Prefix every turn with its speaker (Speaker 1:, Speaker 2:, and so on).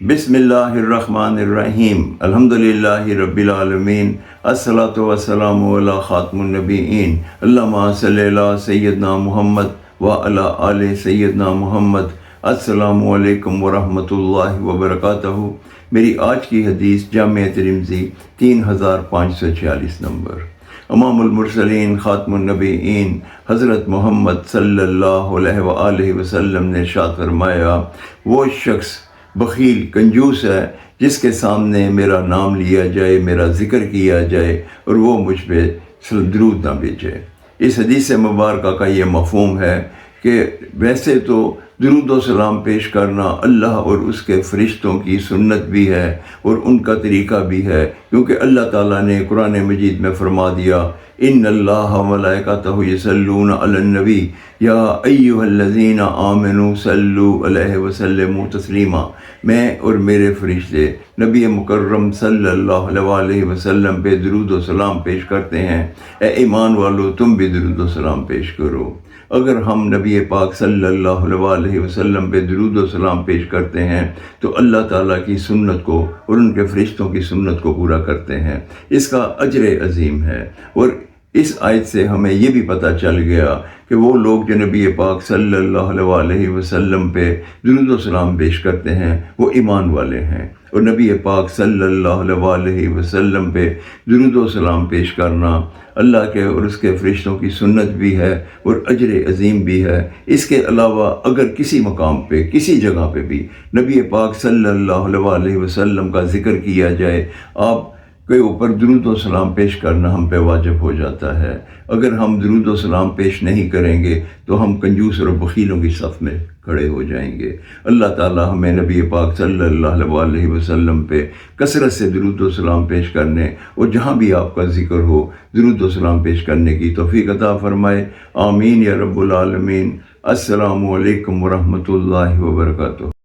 Speaker 1: بسم اللہ الرحمن الرحیم الحمدللہ رب العالمین الصلاۃ والسلام علی خاتم النبیین اللہم صلی علی سیدنا محمد وعلی آل سیدنا محمد۔ السلام علیکم ورحمۃ اللہ وبرکاتہ۔ میری آج کی حدیث جامع ترمذی 3546 نمبر۔ امام المرسلین خاتم النبیین حضرت محمد صلی اللہ علیہ وآلہ وسلم نے ارشاد فرمایا، وہ شخص بخیل کنجوس ہے جس کے سامنے میرا نام لیا جائے، میرا ذکر کیا جائے اور وہ مجھ پہ درود نہ بھیجے۔ اس حدیث مبارکہ کا یہ مفہوم ہے کہ ویسے تو درود و سلام پیش کرنا اللہ اور اس کے فرشتوں کی سنت بھی ہے اور ان کا طریقہ بھی ہے، کیونکہ اللہ تعالیٰ نے قرآن مجید میں فرما دیا، ان اللہ و ملائکتہ یصلون علی النبی یا ایھا الذین آمنوا صلوا علیہ وسلموا تسلیما۔ میں اور میرے فرشتے نبی مکرم صلی اللہ علیہ وسلم پہ درود و سلام پیش کرتے ہیں، اے ایمان والو تم بھی درود و سلام پیش کرو۔ اگر ہم نبی پاک صلی اللہ علیہ وسلم پہ درود و سلام پیش کرتے ہیں تو اللہ تعالیٰ کی سنت کو اور ان کے فرشتوں کی سنت کو پورا کرتے ہیں، اس کا اجر عظیم ہے۔ اور اس آیت سے ہمیں یہ بھی پتہ چل گیا کہ وہ لوگ جو نبی پاک صلی اللہ علیہ وسلم پہ درود و سلام پیش کرتے ہیں وہ ایمان والے ہیں، اور نبی پاک صلی اللہ علیہ وسلم پہ درود و سلام پیش کرنا اللہ کے اور اس کے فرشتوں کی سنت بھی ہے اور اجر عظیم بھی ہے۔ اس کے علاوہ اگر کسی مقام پہ کسی جگہ پہ بھی نبی پاک صلی اللہ علیہ وسلم کا ذکر کیا جائے، آپ کے اوپر درود و سلام پیش کرنا ہم پہ واجب ہو جاتا ہے۔ اگر ہم درود و سلام پیش نہیں کریں گے تو ہم کنجوس اور بخیلوں کی صف میں کھڑے ہو جائیں گے۔ اللہ تعالیٰ ہمیں نبی پاک صلی اللہ علیہ وسلم پہ کثرت سے درود و سلام پیش کرنے اور جہاں بھی آپ کا ذکر ہو درود و سلام پیش کرنے کی توفیق عطا فرمائے، آمین یا رب العالمین۔ السلام علیکم ورحمۃ اللہ وبرکاتہ۔